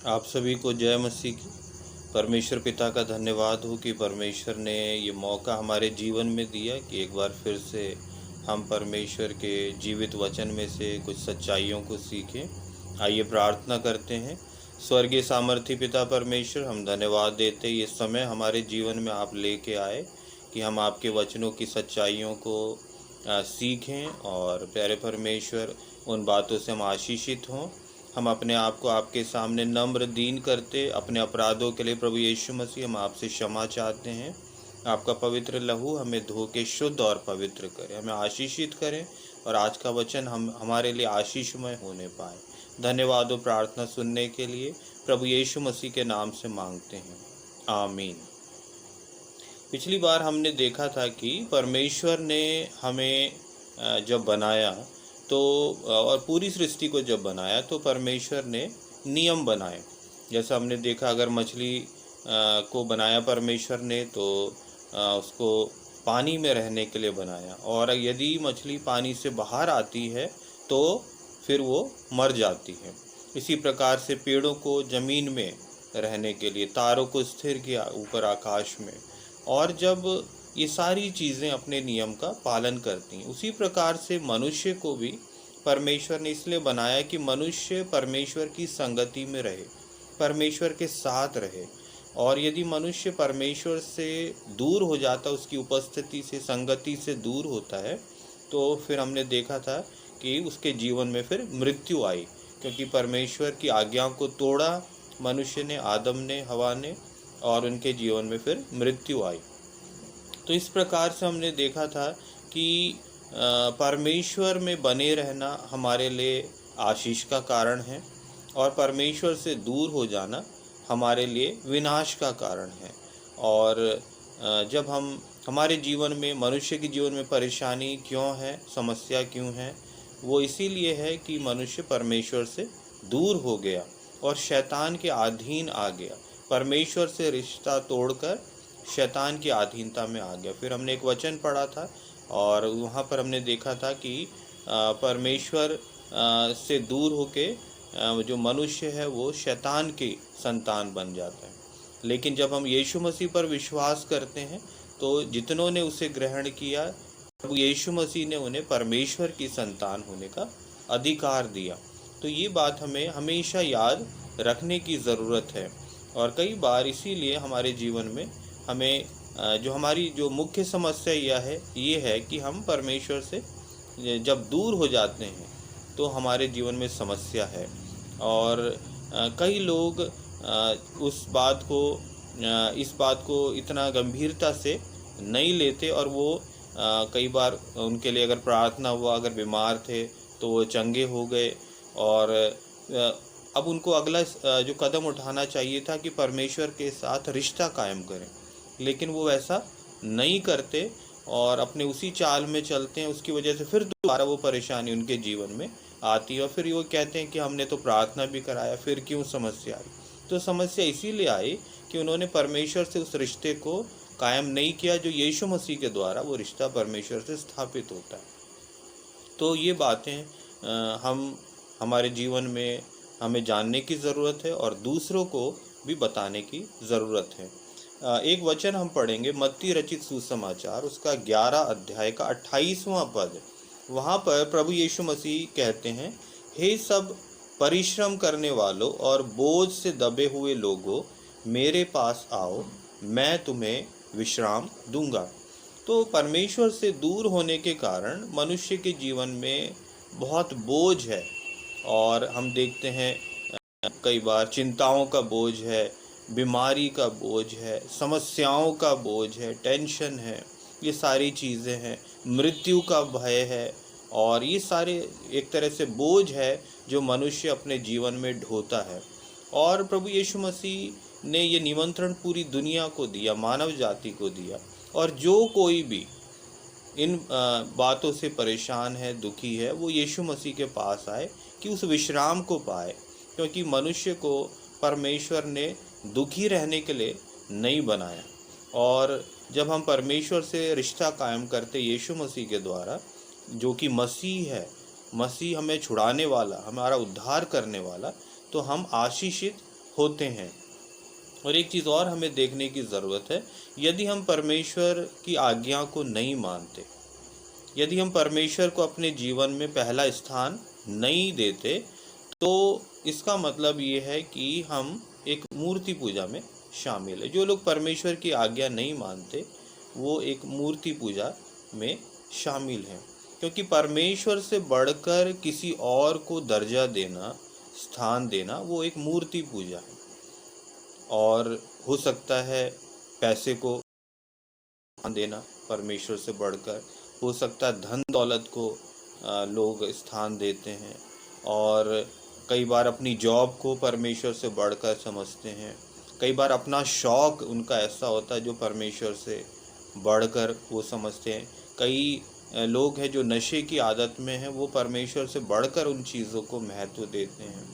आप सभी को जय मसीह की। परमेश्वर पिता का धन्यवाद हो कि परमेश्वर ने ये मौका हमारे जीवन में दिया कि एक बार फिर से हम परमेश्वर के जीवित वचन में से कुछ सच्चाइयों को सीखें। आइए प्रार्थना करते हैं। स्वर्गीय सामर्थी पिता परमेश्वर, हम धन्यवाद देते ये समय हमारे जीवन में आप लेके आए कि हम आपके वचनों की सच्चाइयों को सीखें और प्यारे परमेश्वर उन बातों से हम आशीषित हों। हम अपने आप को आपके सामने नम्र दीन करते अपने अपराधों के लिए प्रभु यीशु मसीह हम आपसे क्षमा चाहते हैं। आपका पवित्र लहू हमें धो के शुद्ध और पवित्र करे, हमें आशीषित करें और आज का वचन हम हमारे लिए आशीषमय होने पाए। धन्यवाद हो प्रार्थना सुनने के लिए प्रभु यीशु मसीह के नाम से मांगते हैं, आमीन। पिछली बार हमने देखा था कि परमेश्वर ने हमें जब बनाया तो और पूरी सृष्टि को जब बनाया तो परमेश्वर ने नियम बनाए। जैसा हमने देखा, अगर मछली को बनाया परमेश्वर ने तो उसको पानी में रहने के लिए बनाया, और यदि मछली पानी से बाहर आती है तो फिर वो मर जाती है। इसी प्रकार से पेड़ों को ज़मीन में रहने के लिए, तारों को स्थिर किया ऊपर आकाश में, और जब ये सारी चीज़ें अपने नियम का पालन करती हैं, उसी प्रकार से मनुष्य को भी परमेश्वर ने इसलिए बनाया कि मनुष्य परमेश्वर की संगति में रहे, परमेश्वर के साथ रहे। और यदि मनुष्य परमेश्वर से दूर हो जाता, उसकी उपस्थिति से, संगति से दूर होता है, तो फिर हमने देखा था कि उसके जीवन में फिर मृत्यु आई, क्योंकि परमेश्वर की आज्ञाओं को तोड़ा मनुष्य ने, आदम ने, हवा ने, और उनके जीवन में फिर मृत्यु आई। तो इस प्रकार से हमने देखा था कि परमेश्वर में बने रहना हमारे लिए आशीष का कारण है, और परमेश्वर से दूर हो जाना हमारे लिए विनाश का कारण है। और जब हमारे जीवन में, मनुष्य के जीवन में परेशानी क्यों है, समस्या क्यों है, वो इसीलिए है कि मनुष्य परमेश्वर से दूर हो गया और शैतान के अधीन आ गया, परमेश्वर से रिश्ता तोड़कर शैतान की अधीनता में आ गया। फिर हमने एक वचन पढ़ा था और वहाँ पर हमने देखा था कि परमेश्वर से दूर होके जो मनुष्य है वो शैतान की संतान बन जाता है। लेकिन जब हम यीशु मसीह पर विश्वास करते हैं तो जितनों ने उसे ग्रहण किया, प्रभु यीशु मसीह ने उन्हें परमेश्वर की संतान होने का अधिकार दिया। तो ये बात हमें हमेशा याद रखने की ज़रूरत है। और कई बार इसीलिए हमारे जीवन में हमें हमारी जो मुख्य समस्या ये है कि हम परमेश्वर से जब दूर हो जाते हैं तो हमारे जीवन में समस्या है। और कई लोग इस बात को इतना गंभीरता से नहीं लेते, और वो कई बार उनके लिए अगर प्रार्थना हुआ, अगर बीमार थे तो वो चंगे हो गए, और अब उनको अगला जो कदम उठाना चाहिए था कि परमेश्वर के साथ रिश्ता कायम करें, लेकिन वो ऐसा नहीं करते और अपने उसी चाल में चलते हैं। उसकी वजह से फिर दोबारा वो परेशानी उनके जीवन में आती है, और फिर वो कहते हैं कि हमने तो प्रार्थना भी कराया, फिर क्यों समस्या आई। तो समस्या इसीलिए आई कि उन्होंने परमेश्वर से उस रिश्ते को कायम नहीं किया जो यीशु मसीह के द्वारा वो रिश्ता परमेश्वर से स्थापित होता है। तो ये बातें हमारे जीवन में हमें जानने की ज़रूरत है और दूसरों को भी बताने की ज़रूरत है। एक वचन हम पढ़ेंगे, मत्ती रचित सुसमाचार उसका 11 अध्याय का 28वां पद। वहाँ पर प्रभु यीशु मसीह कहते हैं, हे सब परिश्रम करने वालों और बोझ से दबे हुए लोगों, मेरे पास आओ, मैं तुम्हें विश्राम दूंगा। तो परमेश्वर से दूर होने के कारण मनुष्य के जीवन में बहुत बोझ है, और हम देखते हैं कई बार चिंताओं का बोझ है, बीमारी का बोझ है, समस्याओं का बोझ है, टेंशन है, ये सारी चीज़ें हैं, मृत्यु का भय है, और ये सारे एक तरह से बोझ है जो मनुष्य अपने जीवन में ढोता है। और प्रभु यीशु मसीह ने ये निमंत्रण पूरी दुनिया को दिया, मानव जाति को दिया, और जो कोई भी इन बातों से परेशान है, दुखी है, वो यीशु मसीह के पास आए कि उस विश्राम को पाए, क्योंकि मनुष्य को परमेश्वर ने दुखी रहने के लिए नहीं बनाया। और जब हम परमेश्वर से रिश्ता कायम करते यीशु मसीह के द्वारा, जो कि मसीह है, मसीह हमें छुड़ाने वाला, हमारा उद्धार करने वाला, तो हम आशीषित होते हैं। और एक चीज़ और हमें देखने की ज़रूरत है, यदि हम परमेश्वर की आज्ञा को नहीं मानते, यदि हम परमेश्वर को अपने जीवन में पहला स्थान नहीं देते, तो इसका मतलब ये है कि हम एक मूर्ति पूजा में शामिल है। जो लोग परमेश्वर की आज्ञा नहीं मानते, वो एक मूर्ति पूजा में शामिल हैं, क्योंकि परमेश्वर से बढ़कर किसी और को दर्जा देना, स्थान देना, वो एक मूर्ति पूजा है। और हो सकता है पैसे को देना परमेश्वर से बढ़कर, हो सकता है धन दौलत को लोग स्थान देते हैं, और कई बार अपनी जॉब को परमेश्वर से बढ़कर समझते हैं। कई बार अपना शौक़ उनका ऐसा होता है जो परमेश्वर से बढ़कर वो समझते हैं। कई लोग हैं जो नशे की आदत में हैं, वो परमेश्वर से बढ़कर उन चीज़ों को महत्व देते हैं।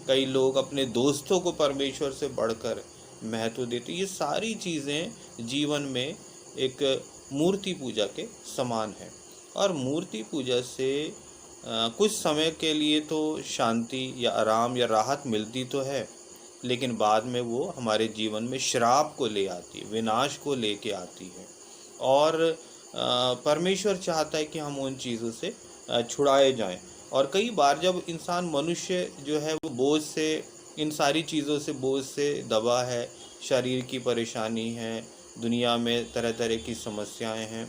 कई लोग अपने दोस्तों को परमेश्वर से बढ़कर महत्व देते हैं। ये सारी चीज़ें जीवन में एक मूर्ति पूजा के समान है। और मूर्ति पूजा से कुछ समय के लिए तो शांति या आराम या राहत मिलती तो है, लेकिन बाद में वो हमारे जीवन में श्राप को ले आती है, विनाश को लेके आती है। और परमेश्वर चाहता है कि हम उन चीज़ों से छुड़ाए जाएं। और कई बार जब इंसान मनुष्य जो है वो बोझ से, इन सारी चीज़ों से, बोझ से दबा है, शरीर की परेशानी है, दुनिया में तरह तरह की समस्याएं हैं,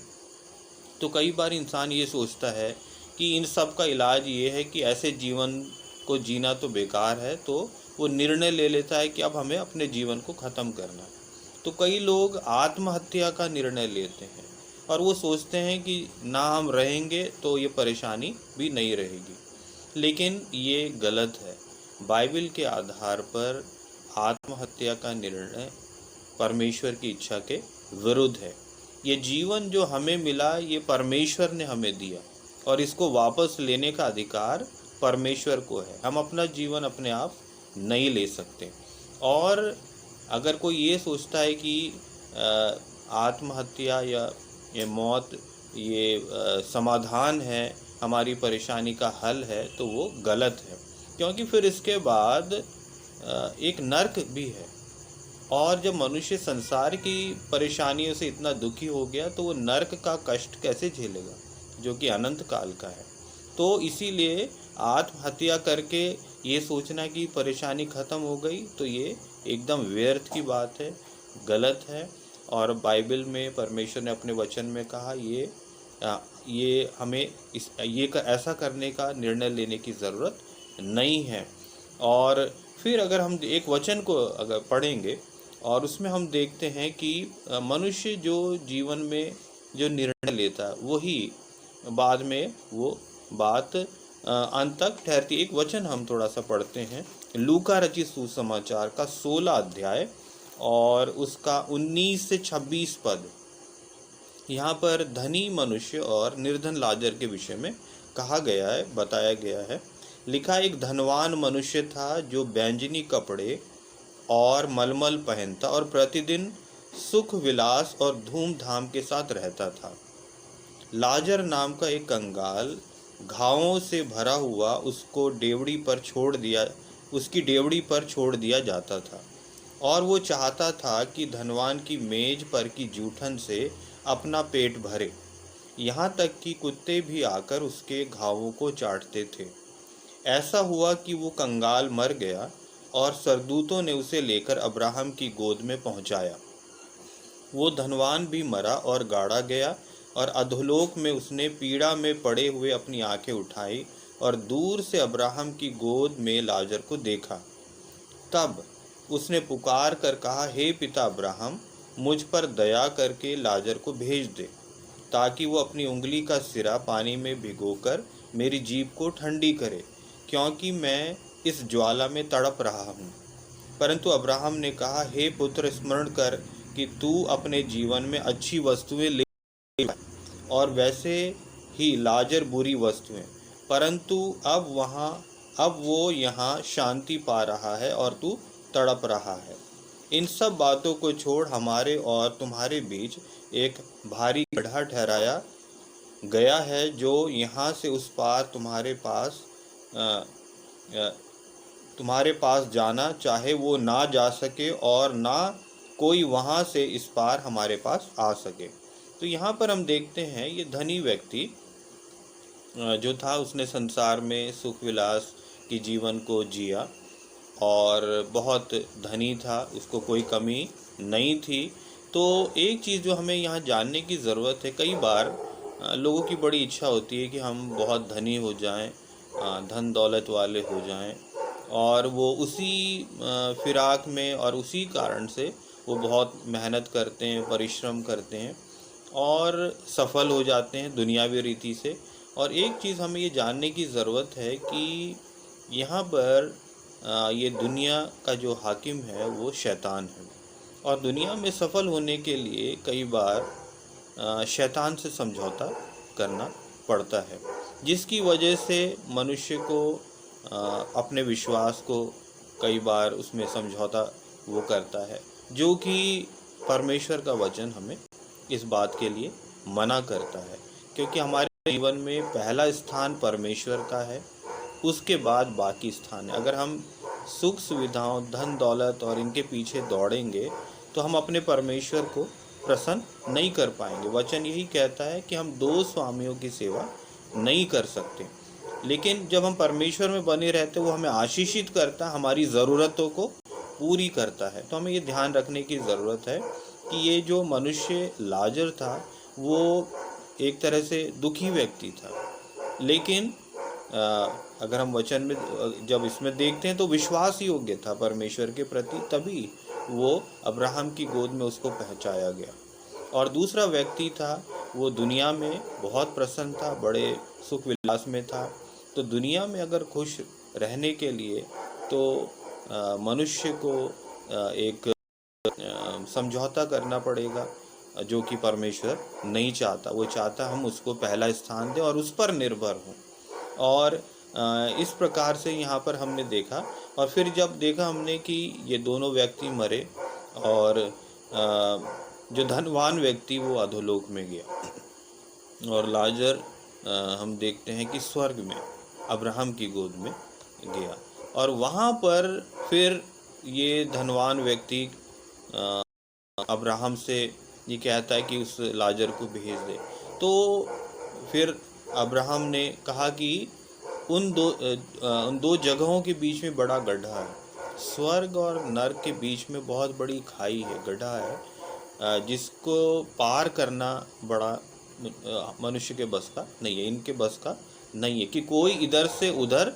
तो कई बार इंसान ये सोचता है कि इन सब का इलाज ये है कि ऐसे जीवन को जीना तो बेकार है, तो वो निर्णय ले लेता है कि अब हमें अपने जीवन को ख़त्म करना है। तो कई लोग आत्महत्या का निर्णय लेते हैं, और वो सोचते हैं कि ना हम रहेंगे तो ये परेशानी भी नहीं रहेगी, लेकिन ये गलत है। बाइबल के आधार पर आत्महत्या का निर्णय परमेश्वर की इच्छा के विरुद्ध है। ये जीवन जो हमें मिला, ये परमेश्वर ने हमें दिया, और इसको वापस लेने का अधिकार परमेश्वर को है। हम अपना जीवन अपने आप नहीं ले सकते। और अगर कोई ये सोचता है कि आत्महत्या या ये मौत ये समाधान है, हमारी परेशानी का हल है, तो वो गलत है, क्योंकि फिर इसके बाद एक नर्क भी है। और जब मनुष्य संसार की परेशानियों से इतना दुखी हो गया, तो वो नर्क का कष्ट कैसे झेलेगा, जो कि अनंत काल का है। तो इसीलिए आत्महत्या करके ये सोचना कि परेशानी ख़त्म हो गई, तो ये एकदम व्यर्थ की बात है, गलत है। और बाइबल में परमेश्वर ने अपने वचन में कहा, ये हमें ऐसा करने का निर्णय लेने की ज़रूरत नहीं है। और फिर अगर हम एक वचन को अगर पढ़ेंगे, और उसमें हम देखते हैं कि मनुष्य जो जीवन में जो निर्णय लेता है, वही बाद में वो बात अंत तक ठहरती। एक वचन हम थोड़ा सा पढ़ते हैं, लूका रचित सुसमाचार का 16 अध्याय और उसका 19 से 26 पद। यहाँ पर धनी मनुष्य और निर्धन लाजर के विषय में कहा गया है, बताया गया है। लिखा, एक धनवान मनुष्य था जो बैंजनी कपड़े और मलमल पहनता और प्रतिदिन सुख विलास और धूमधाम के साथ रहता था। लाजर नाम का एक कंगाल घावों से भरा हुआ उसकी डेवड़ी पर छोड़ दिया जाता था, और वो चाहता था कि धनवान की मेज पर की जूठन से अपना पेट भरे। यहाँ तक कि कुत्ते भी आकर उसके घावों को चाटते थे। ऐसा हुआ कि वो कंगाल मर गया, और सरदूतों ने उसे लेकर अब्राहम की गोद में पहुंचाया। वो धनवान भी मरा और गाड़ा गया, और अधोलोक में उसने पीड़ा में पड़े हुए अपनी आंखें उठाई और दूर से अब्राहम की गोद में लाजर को देखा। तब उसने पुकार कर कहा, हे पिता अब्राहम, मुझ पर दया करके लाजर को भेज दे, ताकि वो अपनी उंगली का सिरा पानी में भिगोकर मेरी जीभ को ठंडी करे, क्योंकि मैं इस ज्वाला में तड़प रहा हूँ। परंतु अब्राहम ने कहा, हे पुत्र, स्मरण कर कि तू अपने जीवन में अच्छी वस्तुएं ले, और वैसे ही लाजर बुरी वस्तुएं, परंतु अब वो यहाँ शांति पा रहा है और तू तड़प रहा है। इन सब बातों को छोड़ हमारे और तुम्हारे बीच एक भारी गड्ढा ठहराया गया है, जो यहाँ से उस पार तुम्हारे पास जाना, चाहे वो ना जा सके और ना कोई वहाँ से इस पार हमारे पास आ सके। तो यहाँ पर हम देखते हैं ये धनी व्यक्ति जो था उसने संसार में सुख विलास की जीवन को जिया और बहुत धनी था, उसको कोई कमी नहीं थी। तो एक चीज़ जो हमें यहाँ जानने की ज़रूरत है, कई बार लोगों की बड़ी इच्छा होती है कि हम बहुत धनी हो जाएं, धन दौलत वाले हो जाएं, और वो उसी फिराक में और उसी कारण से वो बहुत मेहनत करते हैं, परिश्रम करते हैं और सफल हो जाते हैं दुनियावी रीति से। और एक चीज़ हमें ये जानने की ज़रूरत है कि यहाँ पर ये दुनिया का जो हाकिम है वो शैतान है, और दुनिया में सफल होने के लिए कई बार शैतान से समझौता करना पड़ता है, जिसकी वजह से मनुष्य को अपने विश्वास को कई बार उसमें समझौता वो करता है, जो कि परमेश्वर का वचन हमें इस बात के लिए मना करता है। क्योंकि हमारे जीवन में पहला स्थान परमेश्वर का है, उसके बाद बाकी स्थान है। अगर हम सुख सुविधाओं, धन दौलत और इनके पीछे दौड़ेंगे तो हम अपने परमेश्वर को प्रसन्न नहीं कर पाएंगे। वचन यही कहता है कि हम दो स्वामियों की सेवा नहीं कर सकते। लेकिन जब हम परमेश्वर में बने रहते, वो हमें आशीषित करता, हमारी ज़रूरतों को पूरी करता है। तो हमें ये ध्यान रखने की ज़रूरत है कि ये जो मनुष्य लाजर था वो एक तरह से दुखी व्यक्ति था, लेकिन अगर हम वचन में जब इसमें देखते हैं तो विश्वास योग्य था परमेश्वर के प्रति, तभी वो अब्राहम की गोद में उसको पहुंचाया गया। और दूसरा व्यक्ति था, वो दुनिया में बहुत प्रसन्न था, बड़े सुख विलास में था। तो दुनिया में अगर खुश रहने के लिए तो मनुष्य को एक समझौता करना पड़ेगा, जो कि परमेश्वर नहीं चाहता। वो चाहता हम उसको पहला स्थान दें और उस पर निर्भर हों। और इस प्रकार से यहाँ पर हमने देखा, और फिर जब देखा हमने कि ये दोनों व्यक्ति मरे और जो धनवान व्यक्ति वो अधोलोक में गया, और लाजर हम देखते हैं कि स्वर्ग में अब्राहम की गोद में गया। और वहाँ पर फिर ये धनवान व्यक्ति अब्राहम से ये कहता है कि उस लाजर को भेज दे। तो फिर अब्राहम ने कहा कि उन दो जगहों के बीच में बड़ा गड्ढा है, स्वर्ग और नरक के बीच में बहुत बड़ी खाई है, गड्ढा है, जिसको पार करना बड़ा मनुष्य के बस का नहीं है, इनके बस का नहीं है, कि कोई इधर से उधर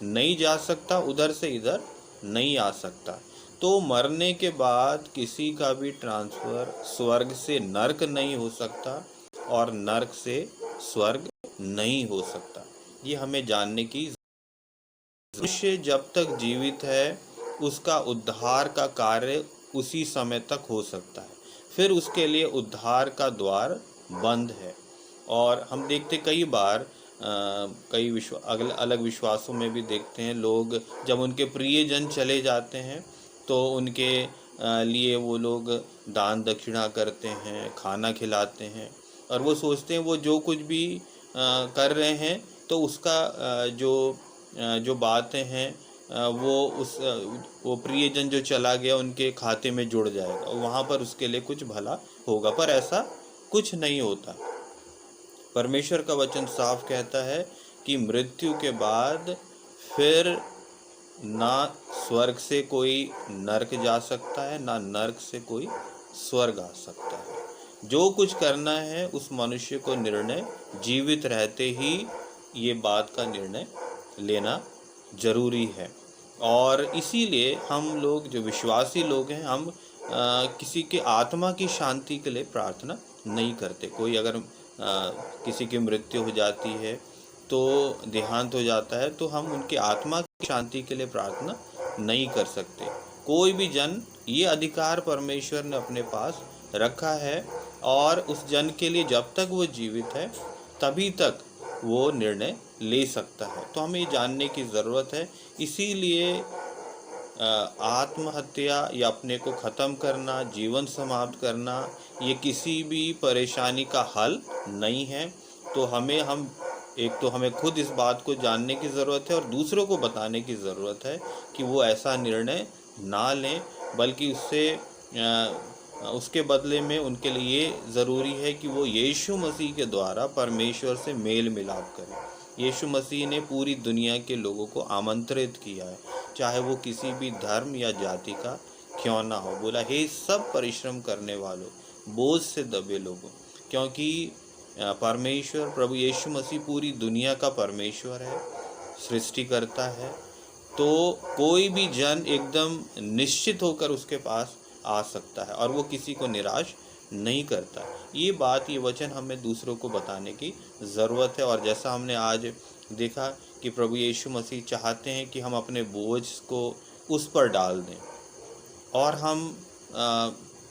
नहीं जा सकता, उधर से इधर नहीं आ सकता। तो मरने के बाद किसी का भी ट्रांसफ़र स्वर्ग से नरक नहीं हो सकता और नरक से स्वर्ग नहीं हो सकता। ये हमें जानने की। मनुष्य जब तक जीवित है उसका उद्धार का कार्य उसी समय तक हो सकता है, फिर उसके लिए उद्धार का द्वार बंद है। और हम देखते कई बार कई अलग विश्वासों में भी देखते हैं, लोग जब उनके प्रियजन चले जाते हैं तो उनके लिए वो लोग दान दक्षिणा करते हैं, खाना खिलाते हैं, और वो सोचते हैं वो जो कुछ भी कर रहे हैं तो उसका जो बातें हैं वो प्रियजन जो चला गया उनके खाते में जुड़ जाएगा, वहाँ पर उसके लिए कुछ भला होगा। पर ऐसा कुछ नहीं होता। परमेश्वर का वचन साफ कहता है कि मृत्यु के बाद फिर ना स्वर्ग से कोई नरक जा सकता है, ना नरक से कोई स्वर्ग आ सकता है। जो कुछ करना है उस मनुष्य को निर्णय जीवित रहते ही ये बात का निर्णय लेना जरूरी है। और इसीलिए हम लोग जो विश्वासी लोग हैं, हम किसी के आत्मा की शांति के लिए प्रार्थना नहीं करते। कोई अगर किसी की मृत्यु हो जाती है, तो देहांत हो जाता है, तो हम उनके आत्मा की शांति के लिए प्रार्थना नहीं कर सकते। कोई भी जन, ये अधिकार परमेश्वर ने अपने पास रखा है, और उस जन के लिए जब तक वो जीवित है तभी तक वो निर्णय ले सकता है। तो हमें ये जानने की ज़रूरत है। इसीलिए आत्महत्या या अपने को ख़त्म करना, जीवन समाप्त करना, ये किसी भी परेशानी का हल नहीं है। तो हम एक तो हमें खुद इस बात को जानने की ज़रूरत है और दूसरों को बताने की ज़रूरत है कि वो ऐसा निर्णय ना लें, बल्कि उसके बदले में उनके लिए ज़रूरी है कि वो यीशु मसीह के द्वारा परमेश्वर से मेल मिलाप करें। यीशु मसीह ने पूरी दुनिया के लोगों को आमंत्रित किया है, चाहे वो किसी भी धर्म या जाति का क्यों ना हो। बोला, हे सब परिश्रम करने वालों, बोझ से दबे लोगों, क्योंकि परमेश्वर प्रभु यीशु मसीह पूरी दुनिया का परमेश्वर है, सृष्टि करता है। तो कोई भी जन एकदम निश्चित होकर उसके पास आ सकता है और वो किसी को निराश नहीं करता। ये बात, ये वचन हमें दूसरों को बताने की ज़रूरत है। और जैसा हमने आज देखा कि प्रभु यीशु मसीह चाहते हैं कि हम अपने बोझ को उस पर डाल दें और हम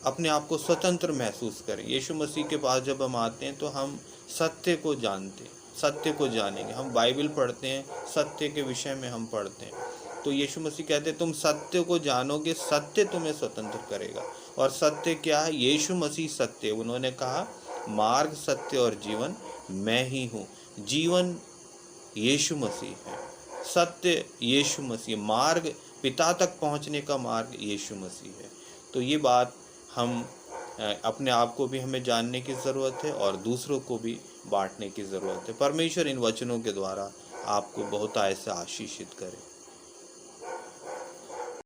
अपने आप को स्वतंत्र महसूस करें। यीशु मसीह के पास जब हम आते हैं तो हम सत्य को जानते हैं, सत्य को जानेंगे। हम बाइबल पढ़ते हैं, सत्य के विषय में हम पढ़ते हैं। तो यीशु मसीह कहते हैं, तुम सत्य को जानोगे, सत्य तुम्हें स्वतंत्र करेगा। और सत्य क्या है? यीशु मसीह सत्य। उन्होंने कहा, मार्ग, सत्य और जीवन मैं ही हूँ। जीवन यीशु मसीह है, सत्य यीशु मसीह, मार्ग, पिता तक पहुँचने का मार्ग यीशु मसीह है। तो ये बात हम अपने आप को भी हमें जानने की ज़रूरत है और दूसरों को भी बांटने की ज़रूरत है। परमेश्वर इन वचनों के द्वारा आपको बहुत ऐसे आशीषित करे।